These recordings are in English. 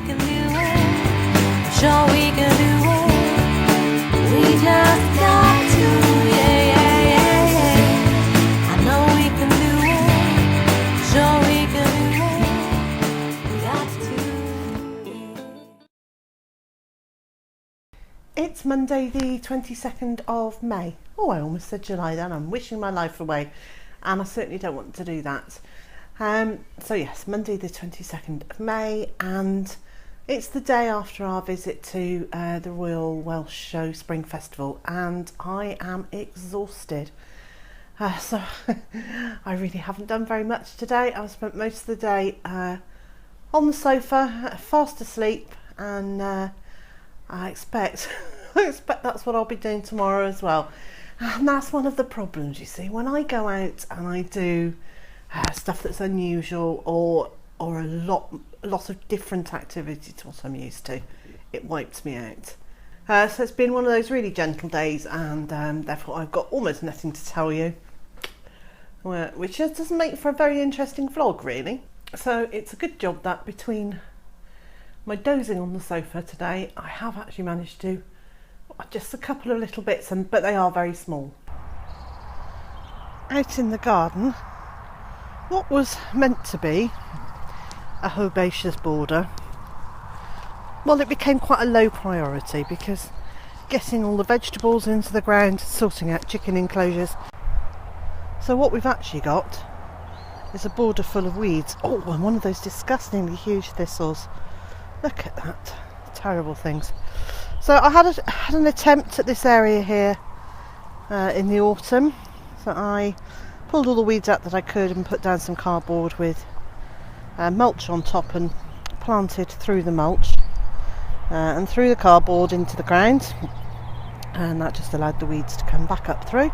can do it. Sure we can do it. We just got to, yeah, yeah, yeah, yeah. I know we can do it. Sure we can do it. We got to, yeah. It's Monday the 22nd of May. Oh, I almost said July then. I'm wishing my life away, and I certainly don't want to do that. So yes, Monday the 22nd of May, and it's the day after our visit to the Royal Welsh Show Spring Festival, and I am exhausted. So I really haven't done very much today. I've spent most of the day on the sofa, fast asleep, and I expect that's what I'll be doing tomorrow as well. And that's one of the problems, you see, when I go out and I do stuff that's unusual or a lot of different activity to what I'm used to, it wipes me out. So it's been one of those really gentle days, and therefore I've got almost nothing to tell you, which just doesn't make for a very interesting vlog, really. So it's a good job that between my dozing on the sofa today, I have actually managed to do just a couple of little bits, but they are very small. Out in the garden, what was meant to be a herbaceous border, well, it became quite a low priority because getting all the vegetables into the ground, sorting out chicken enclosures. So what we've actually got is a border full of weeds. Oh, and one of those disgustingly huge thistles. Look at that, terrible things. So I had an attempt at this area here in the autumn. So I pulled all the weeds out that I could and put down some cardboard with mulch on top and planted through the mulch and through the cardboard into the ground, and that just allowed the weeds to come back up through,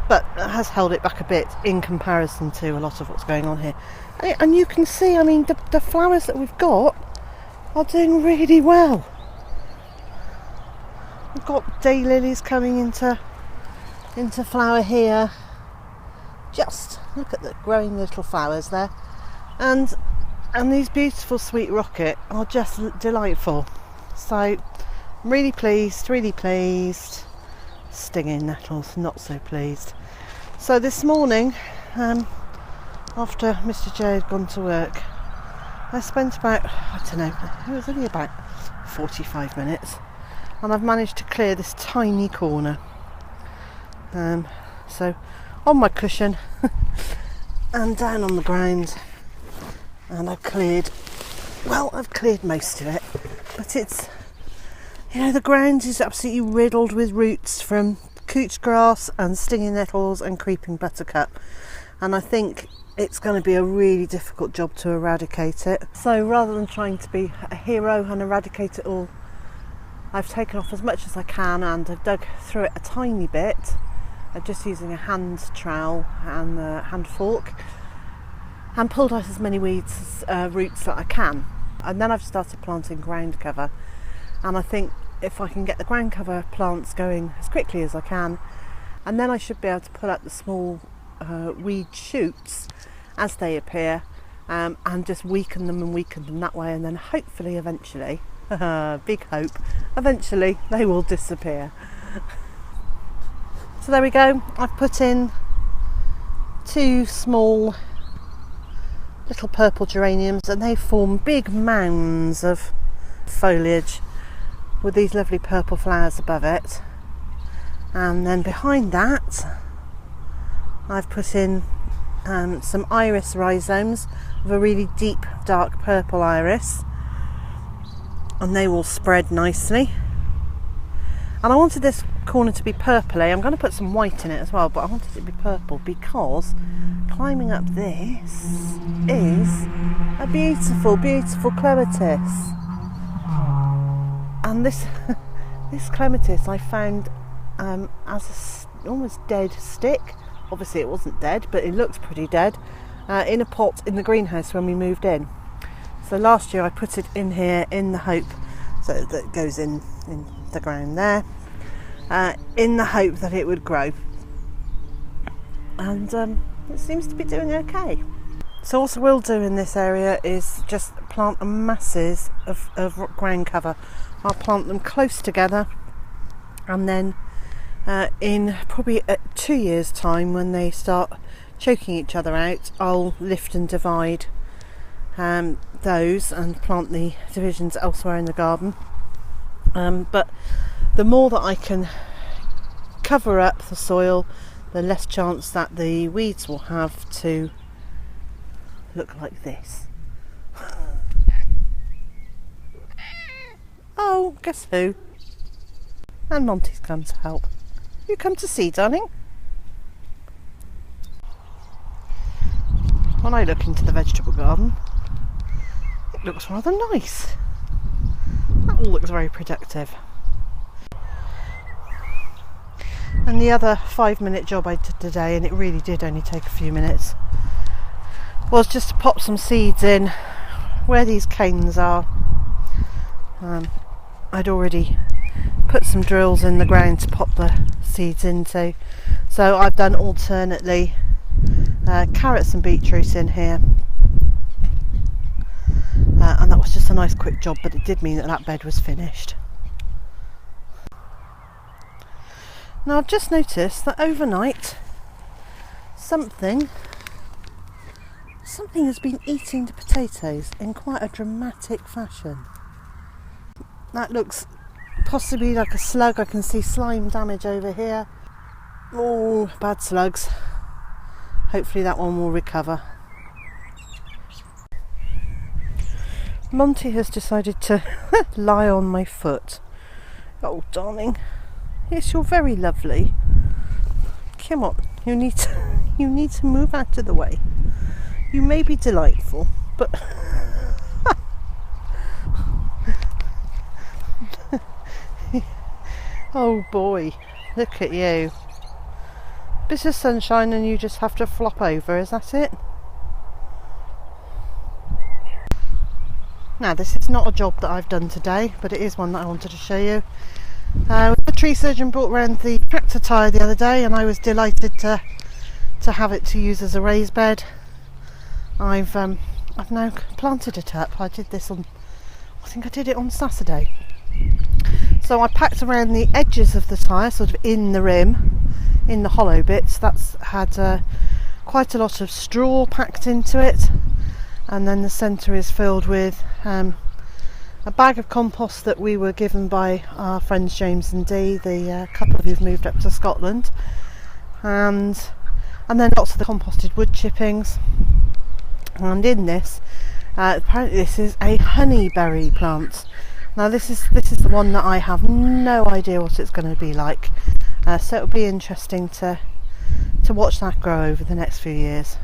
but it has held it back a bit in comparison to a lot of what's going on here. And you can see, I mean, the flowers that we've got are doing really well. We've got daylilies coming into flower here. Just look at the growing little flowers there, and these beautiful sweet rocket are just delightful. So I'm really pleased. Stinging nettles, not so pleased. So this morning, after Mr. J had gone to work, I spent about, I don't know, it was only about 45 minutes, and I've managed to clear this tiny corner. So on my cushion and down on the ground, and I've cleared most of it, but it's, you know, the ground is absolutely riddled with roots from couch grass and stinging nettles and creeping buttercup, and I think it's going to be a really difficult job to eradicate it. So rather than trying to be a hero and eradicate it all, I've taken off as much as I can, and I've dug through it a tiny bit, just using a hand trowel and a hand fork, and pulled out as many weeds, roots that I can. And then I've started planting ground cover, and I think if I can get the ground cover plants going as quickly as I can, and then I should be able to pull out the small weed shoots as they appear, and just weaken them that way, and then hopefully eventually, big hope, eventually they will disappear. So there we go. I've put in 2 small little purple geraniums, and they form big mounds of foliage with these lovely purple flowers above it. And then behind that I've put in some iris rhizomes of a really deep dark purple iris, and they will spread nicely. And I wanted this corner to be purpley. I'm going to put some white in it as well, but I wanted it to be purple because climbing up this is a beautiful clematis. And this clematis I found as a almost dead stick. Obviously it wasn't dead, but it looked pretty dead, in a pot in the greenhouse when we moved in. So last year I put it in here in the hope, so that it goes in the ground there, in the hope that it would grow, and it seems to be doing okay. So what I will do in this area is just plant masses of ground cover. I'll plant them close together, and then in probably 2 years' time, when they start choking each other out, I'll lift and divide those and plant the divisions elsewhere in the garden. But the more that I can cover up the soil, the less chance that the weeds will have to look like this. Oh, guess who? And Monty's come to help. You come to see, darling? When I look into the vegetable garden, it looks rather nice. That all looks very productive. And the other 5-minute job I did today, and it really did only take a few minutes, was just to pop some seeds in where these canes are. I'd already put some drills in the ground to pop the seeds into, so I've done alternately carrots and beetroot in here, and that was just a nice quick job, but it did mean that bed was finished. Now I've just noticed that overnight something has been eating the potatoes in quite a dramatic fashion. That looks possibly like a slug. I can see slime damage over here. Oh, bad slugs. Hopefully that one will recover. Monty has decided to lie on my foot. Oh, darling. Yes, you're very lovely. Come on, you need to move out of the way. You may be delightful, but oh boy, look at you. Bit of sunshine and you just have to flop over, is that it? Now, this is not a job that I've done today, but it is one that I wanted to show you. The tree surgeon brought round the tractor tyre the other day, and I was delighted to have it to use as a raised bed. I've now planted it up. I did this on, I think I did it on Saturday. So I packed around the edges of the tyre, sort of in the rim, in the hollow bits. That's had quite a lot of straw packed into it, and then the centre is filled with a bag of compost that we were given by our friends James and Dee, the couple who've moved up to Scotland, and then lots of the composted wood chippings. And in this, apparently this is a honeyberry plant. Now this is the one that I have no idea what it's going to be like, so it'll be interesting to watch that grow over the next few years.